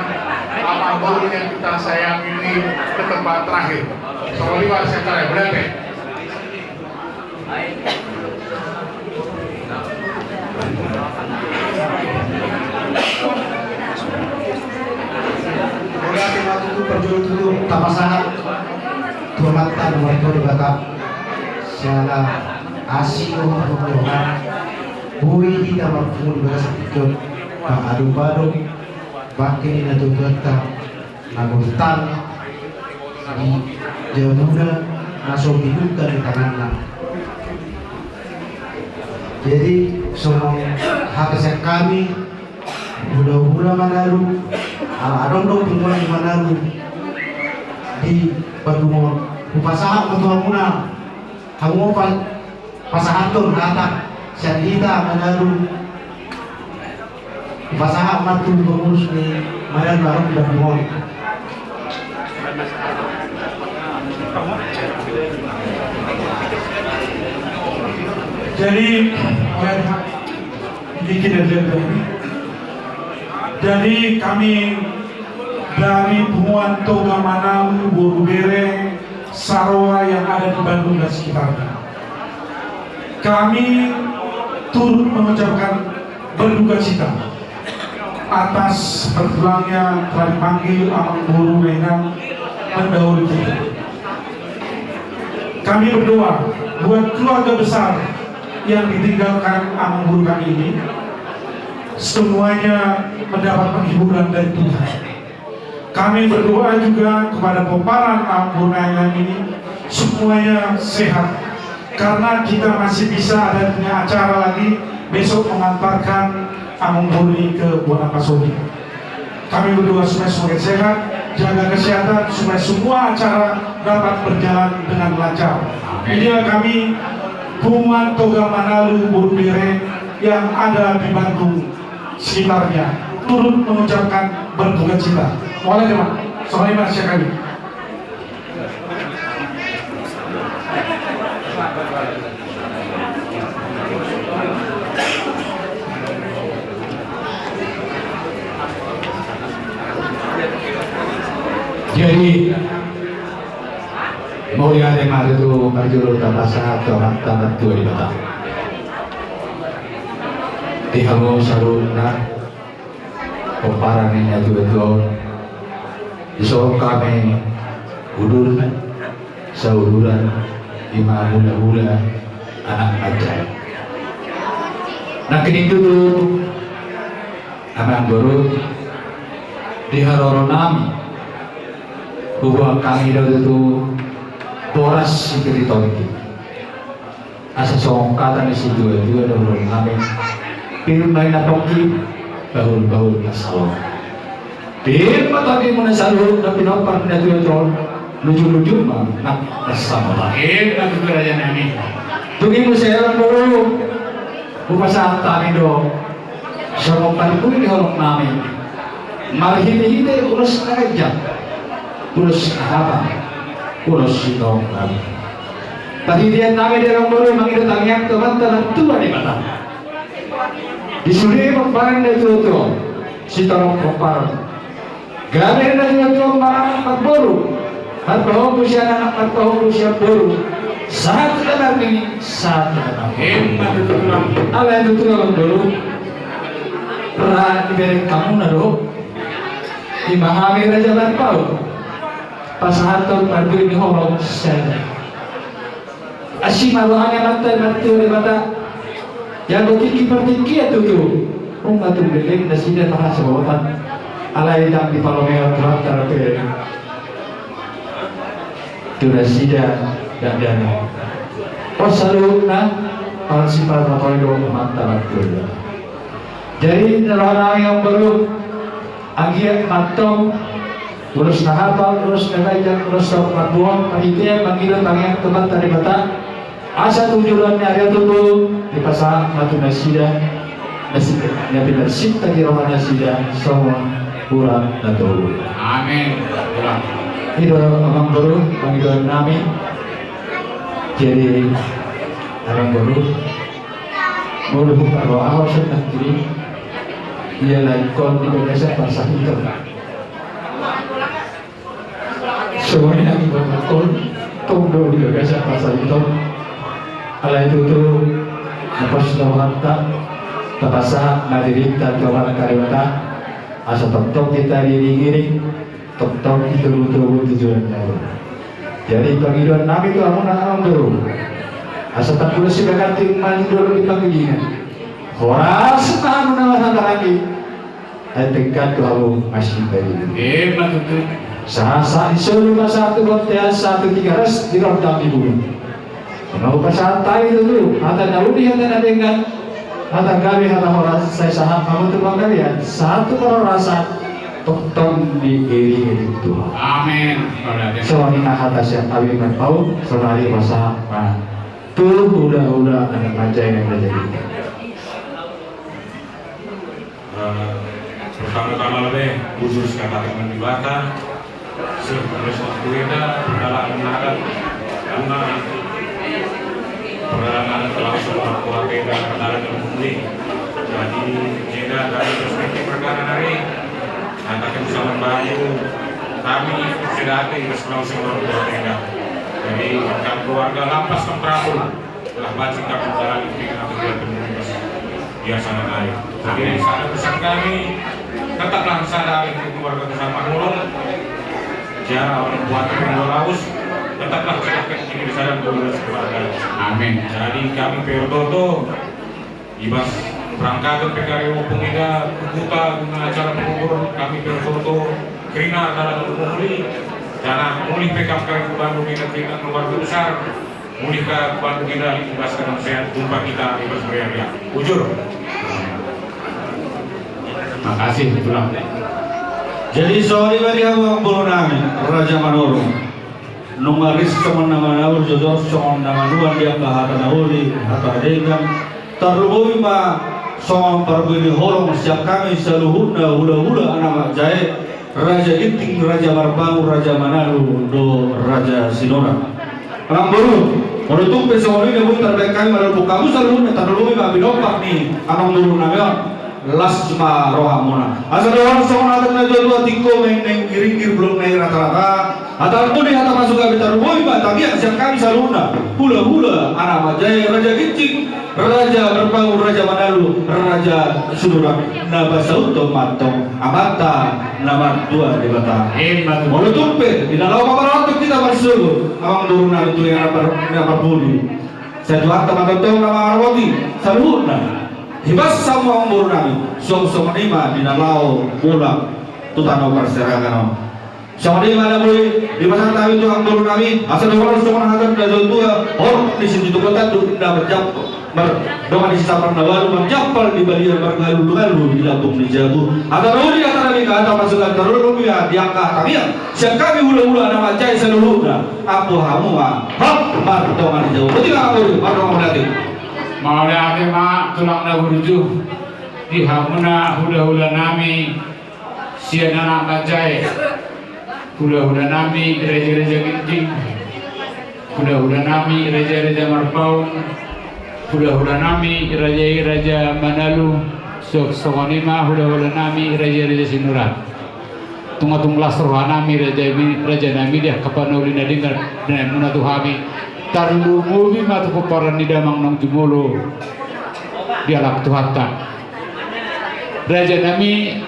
amal baru yang kita sayang ini ke tempat terakhir. Soalnya siakanami berarti.
Mula pinatutup perjuangan tapasahan dua mata nomor itu di batak siala asio pembunuhan bui tidak mampu dibahas ikut adu badung bakin ini tuh kata nagutan di jamuna masuk dibuka di tangannya. Jadi semua hak kami mudah-mudahan Manalu adong pertemuan di Manalu di pertemuan upasaha pertemuan muna kamu pasahan tuh kata syadida Manalu upasaha matu pengurus di Manalu baru pertemuan
jadi dikit jadi kami dari Bunguan Toga Manalu, Borobere, Sarowa yang ada di Bandung dan sekitarnya. Kami turut mengucapkan berduka cita atas berpulangnya telah dipanggil Amang Boru Renang mendahului kita. Kami berdoa buat keluarga besar yang ditinggalkan Amang Boru kami ini, semuanya mendapat penghiburan dari Tuhan. Kami berdoa juga kepada pemparan Amang ini semuanya sehat, karena kita masih bisa ada punya acara lagi besok mengantarkan Amang Boru ke Bonapasoli. Kami berdoa supaya semuanya sehat, jaga kesehatan supaya semua acara dapat berjalan dengan lancar. Inilah kami Bunguan Toga Manalu Borobere yang ada di Bandung sekitarnya turut mengucapkan berduka cita. Mulai teman, soalnya manusia kami.
Jadi mau ya dengar itu Marjolo Tabasa atau tamat tua di Batak.
Dihango saruna Kumparan ini atu-atu Isorong kami Udur Sauduran Ima hula-hula Anak ajay Nah kini dulu Amang guru Diharoro nami Bahwa kami itu Boras si tongi Asa songkatan di situ itu ada orang kami Pirmay na toki bahul-bahul na salon. Pirma tadi mo na salon na pinapar na ito luju-luju ma nakasama ba.
na tutulad yan namin.
Tugi mo sa erang buro. Pumasahan kami do. Sa mga palikuin horong namin. Marhiti-hiti ulos na kajak. Ulos na haba. Ulos itong kami. Pahidian namin erang buro manginutang yang teman-teman tua di mata. Disuri barang na ito si tarong kumpar. Gamit na ito barang pagburu. At pahubo siya na pahubo siya buru. Saat ka namin, saat ka namin. Ala ito ang buru. Para ibereng kamu na do. Imahami raja barpaw. Pasahatong pagbuhin ni Horong Sada. Asyik maruhangan mata di mata. Yang tinggi itu umat beling na sila nakasawatan alay dang di Palomeo Traktar Pere Tuna sida dan dana Pasaluk na Pansipal Matoido Mantalan Tula Jadi narana yang baru Agiat matong Urus na hapal, urus na kajang, urus na matbuang Pahitian, mangilang tangyang teman tari bata Asa tujuannya ada tuh di pasar matu nasida nasida nabi nasib tadi rohana nasida semua kurang atau
Amin.
itu abang baru panggilan nami jadi abang baru baru buka roh awal sudah kiri dia lagi kon di Indonesia pasar itu semuanya lagi berkon tunggu di Indonesia pasar itu Alay itu Napos na wakta Tapasa Nadirita Kawan Karimata Asa tok-tok kita dirigiring Tok-tok itu betul-betul tujuan Jadi panggilan nabi itu amun alam dulu Asa tak boleh si kakanting mandi dulu di panggilan Horas na amun alam lagi Ay tingkat ko masih dari
Betul.
Sa iso 1 kontes 1 3 di rondang ibu Mau pasahan tayo dulu, hata naudi hata nadengan, hata gabi hata horas saya saham kamu tuh kalian satu rasa tong diiring Tuhan.
Amin.
Soalnya hata siap kami tahu, soalnya masa tuh udah ada aja yang terjadi.
Pertama-tama lebih khusus kata teman di Batam, sebelum kita dalam menakat karena perjalanan telah sebuah keluarga perjalanan terpulih. Jadi jika dari perspektif perkara dari katakan bisa membantu kami sedati bersama semua keluarga. Jadi kami keluarga lapas Temprapul telah baca kami dalam pikiran kegiatan biasa naik. Jadi saat pesan kami tetaplah sadari keluarga bersama Nurul. Jangan orang buat kedua laus. Tetaplah cedakan ini disadar keluarga keluarga.
Amin.
Jadi kami Perdoto ibas perangkat PKRI Pengida buta guna acara pengubur kami Perdoto Krina dalam memulih karena mulih PKRI Bandung kita keluarga besar mulih ke Bandung kita ibas dengan sehat jumpa kita ibas beria ujur.
Makasih itulah.
Jadi sorry bari awak bulu nami Raja Manoro numaris teman-teman awal jodoh soal nama luar dia bahasa nauli atau dengan terlebih ma soal perbedaan horong siap kami seluruhnya hula-hula anak jaya Raja Inting Raja Marbangu Raja Manalu do Raja Sinora orang baru menutup pesawat ini pun terbaik kami melalui kamu seluruhnya terlebih ma binokpak nih anak baru namion
lasma rohamuna. Asal orang sama ada na dua tiko main ngiring belum naik rata-rata. Atau tu di atas masuk kami taruh boy batang yang siap kami saluna. Hula anak majaya raja Gincing, raja berbangun raja Manalu, raja Sudura, Nabasauto matong amata nama dua di batang. Walau tumpe di dalam apa kita masuk. Awang turun itu yang apa bulu. Saya tuh teman-teman nama Arwati saluna. Hibas sama umur nami, som lima di nalau bola tutano perserangan. Sama dia mana boleh di masa tahu itu anggur nami asal orang semua akan dari tua orang di sini tu kota tu dapat jam dengan di sisa pernawalu menjapal di balian bergalu di lampung di jatuh. Ada orang di antara mereka atau pasukan terlalu ya diangkat kami ya. Siap kami hula nama cai seluruhnya. Aku hamu hap martongan jauh. Betul aku martongan berarti.
Mau lihat mak tulang na buruju di hamuna hula nami sian anak bajai hula nami raja Gincing hula nami raja Marpaung hula nami raja Manalu sokonima hula nami raja Sinurat tungas rohanami raja nami dia kapanuli na dengar dan muna tuhami tarlu mubi matu kuparan ni damang nang jumolo dialak tuhata raja nami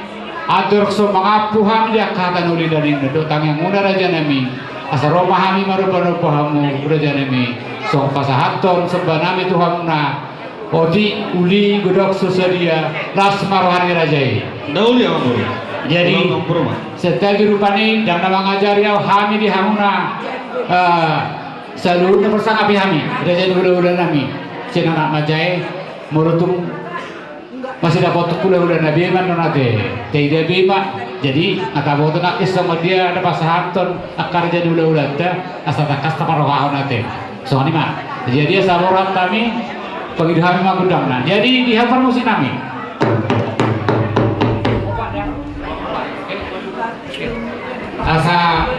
atur so mangapuham dia kata nuli dari do tang yang muna raja nami asaro mahami marupa hamu raja nami so pasahaton sebanami tuhamna odi uli godok susaria las marohani rajai
Dauli apa boleh?
jadi setiap rupani dan nama ngajari hami di hamuna seluruh persang api kami raja hula nami cina nak majai murutung masih dapat hula nabi man nonate tidak bima jadi akaboto nak sama dia ada pasahaton akar jadi hula ta asal takas taparoha nate soalnya mah jadi dia saboran kami pengidhami magudang nah jadi di hafal musim kami asa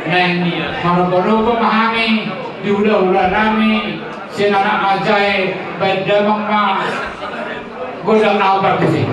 neng maru-maru pemahami di hula nami sinana ajai bedamang ma godang na bagisi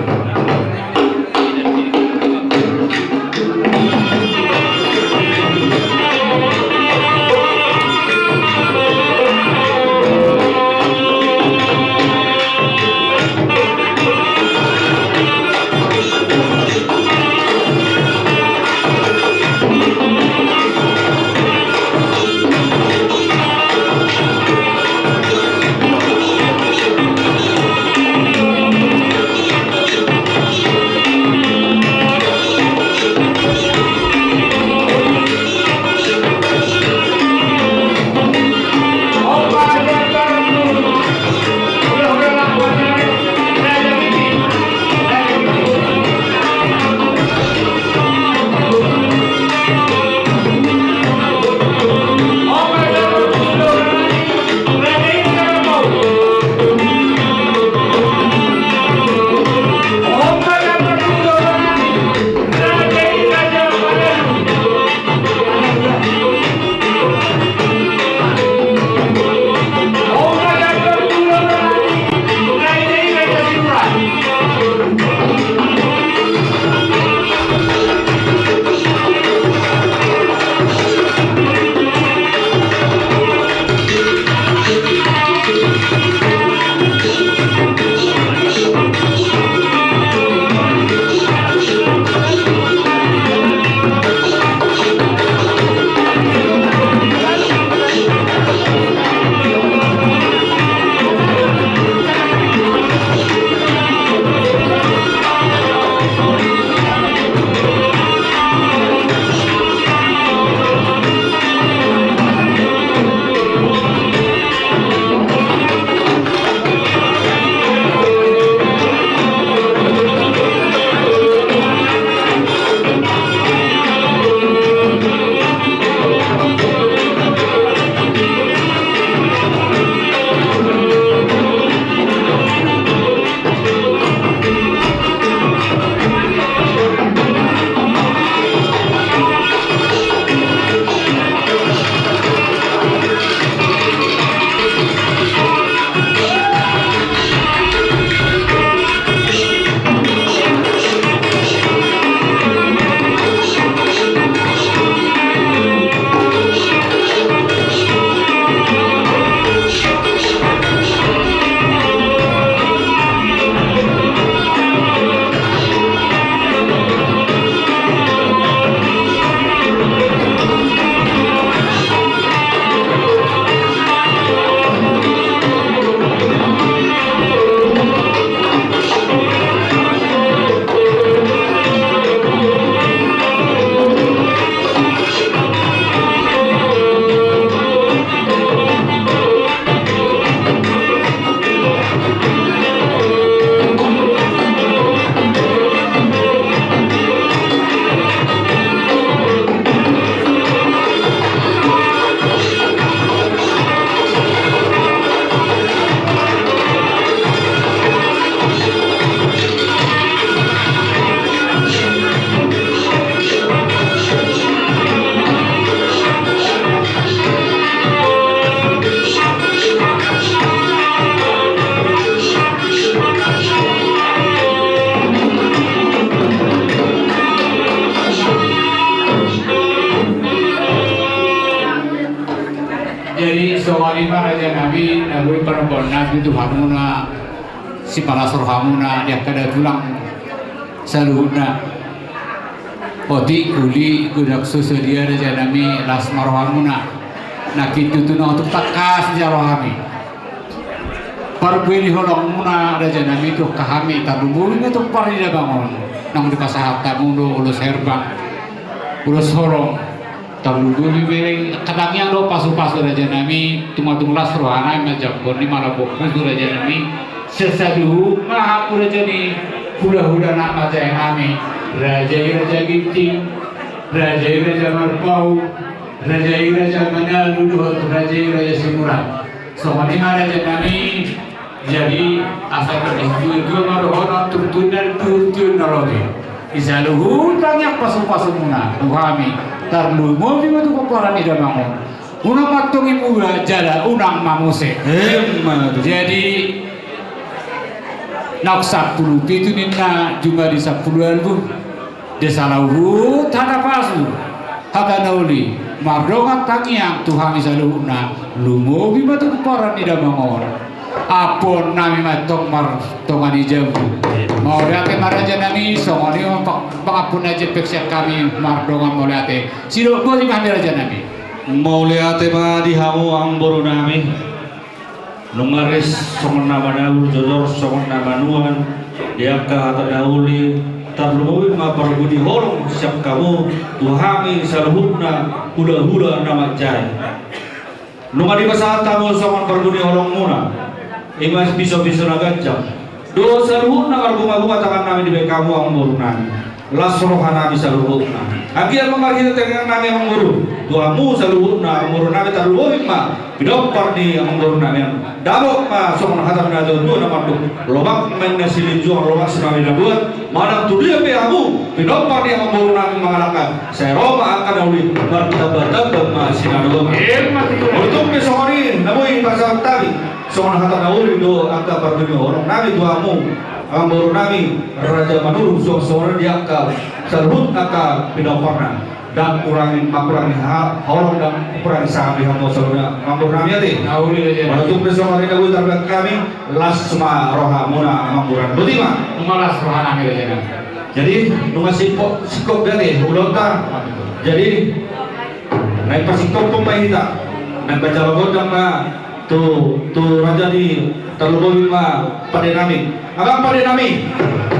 na Tuhan muna si palasor hamuna dia kada tulang saluhuna odi uli gudak susudia raja nami las marhamuna nakitu tuna untuk takas jarohami parbeli holong muna raja nami tu kahami tadumun itu parida bangun nang dikasah tamundo ulus herbang ulus horong tadumun beli kadangnya lo pasu-pasu raja nami tumatung las rohana majak boni malah bokus raja nami sesadu maha raja ni hula-hula nak maja yang kami Raja Ginting, Raja Marpau, Raja Manalu, Raja Simurang. Semua ini raja kami jadi asal itu marohon turtunan turtun nalogi. Isaluhu banyak pasu-pasu muna, kami tarlu mau juga tu kotoran ida bangun. Unang matungi mula jala unang mamuse. Jadi nak 10 itu nina jumlah di 10.000 desa lauhu tanah pasu hata nauli mardongat tangiang Tuhan isaluhuna lumo bima tu keparan ida mangon apon nami matong martongan ijabu mau lihat maraja nami songoni pangapun aja peksia kami mardongan mau lihat silo boleh kami raja nami
mau lihat ma dihamu amboro nami nungaris songon nama naul jodor songon nama nuan diangka hata nauli tarluwi ma pargudi horong siap kamu tuhami saluhuna hula-hula nama jai nunga di pasal tamu songon pargudi horong muna imas bisa-bisa nagajam do saluhuna karguma-guma tangan nami di kamu amboro nami las rohana bisa saluhuna akhir mengarhita dengan nami amboro tuamu saluhuna amboro nami tarluwi ma bidopar ni amboro nami dabok ma songon hatam na do nama do lobak men silin juang lobak senami dabuat mana tu dia behamu bidopar ni amboro nami mangalakan saya roma akan uli bertabah-tabah ma sinado untuk besori namui pasal tadi songon hatam na uli do angka pardumi orang nami tuamu amboro nami raja manuru songon dia angka serhut angka bidoparna dan kurangi horong dan kurangi sahabi hamo salunya amboro nami ati untuk besok hari nabu terbaik kami las semua roha muna amburan butima
malas rohana nami raja
jadi nunga sikop dari ulota jadi naik pasikop pemahita naik baca logodang ma tu raja di terlubowi ma pada nami abang pada nami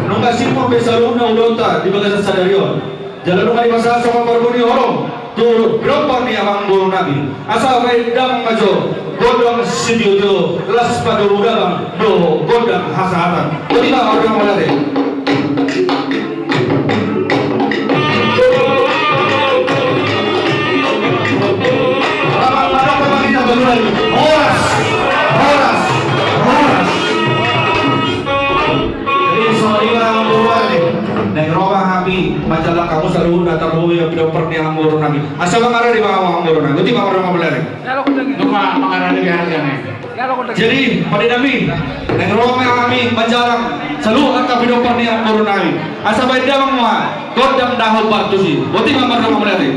nunga sikop besaluna ulota di bagian sadarion jalan nunga di masa sama barbuni horong tu berapa ni abang buru nabi asal baik dam majo godang studio las pada udang do godang hasatan ketika orang mulai horas jadi sorry orang buruan neng roba habi majalah kamu selalu datang ruwi yang tidak pernah amboro nabi asal mengarah di bawah amboro nabi itu bawah orang belereng
cuma mengarah di harga nih
jadi pada nabi neng roba habi majalah selalu angka tidak pernah amboro nabi asal baik dia mengwa godang dahul batu sih berarti mamar orang belereng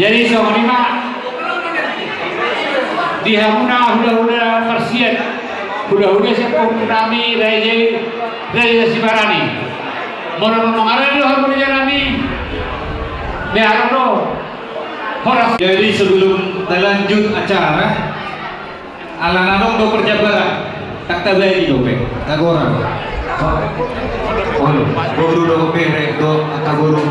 Jadi so lima di hamuna hula-hula Persian, hula-hula sepung nami Raja Sibarani. Mono mengarah dulu harus menjalani. Biar horas.
Jadi sebelum lanjut acara, alang-alang do perjabaran, tak tabari do pe, tagora. Oh, guru do pe, do tagoro.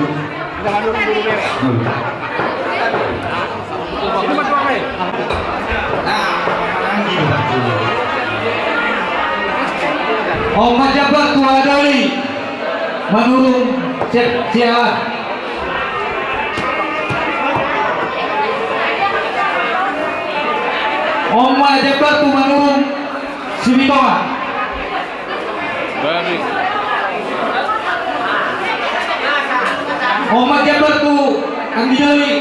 Om Majabat Tua Dali menurun siapa? Om Majabat tu menurun Sibitonga. Om Majabat tu Anggi Dali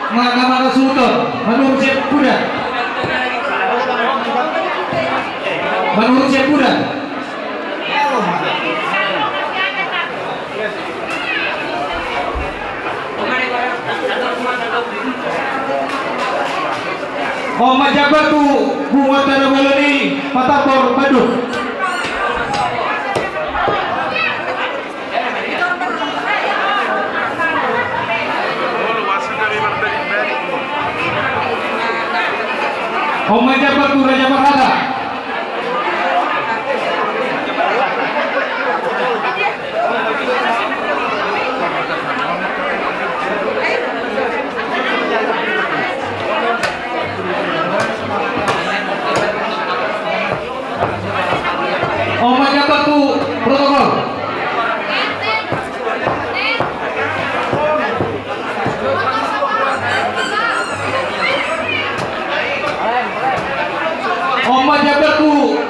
Mahkamah Sultan menurun siapa kuda? Menurun siapa kuda? Oh Majabat tu bunga tanah melani Patapor Badung. Oh Majabat tu Raja Makada. Oh Majabat tu protokol. Oh Majabat tu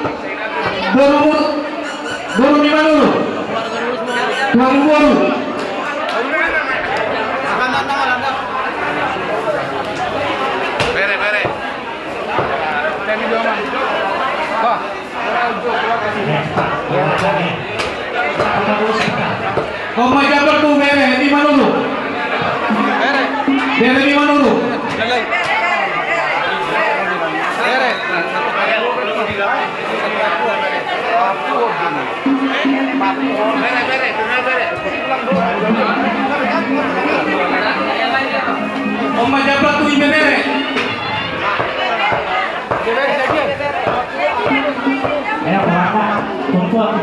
baru di mana dulu? Baru.
Bere.
Oh Majabat tu bere di mana dulu? Bere di mana dulu? Oh Majabat tu ibe bere.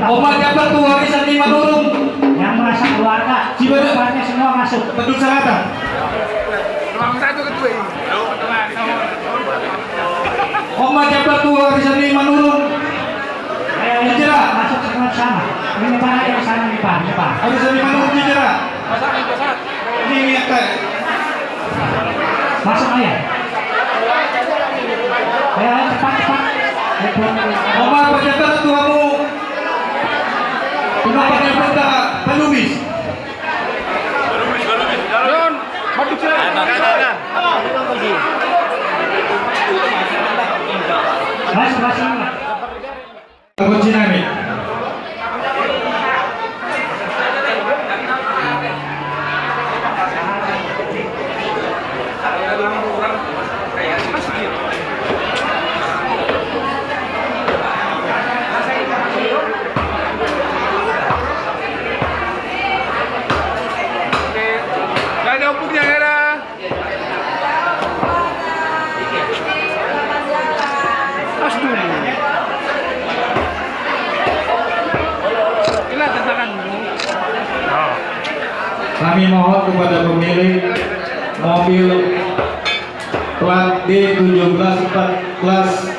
Oh Majabat tu warisan di Manurung.
Yang merasa keluarga, keluarga semua masuk.
Betul Selatan. Oh Majabat tu warisan di Manurung. Cijera
Masuk semua sama. Ini mana yang sana nih Pak? Ini Pak.
warisan di Manurung Cijera. Ini akak.
Masuk aja. Ayo cepat.
Oh Majabat tu kamu. Kenapa kita pelubis?
Masuk.
Kunci nami. Kami mohon kepada pemilik mobil plat D1714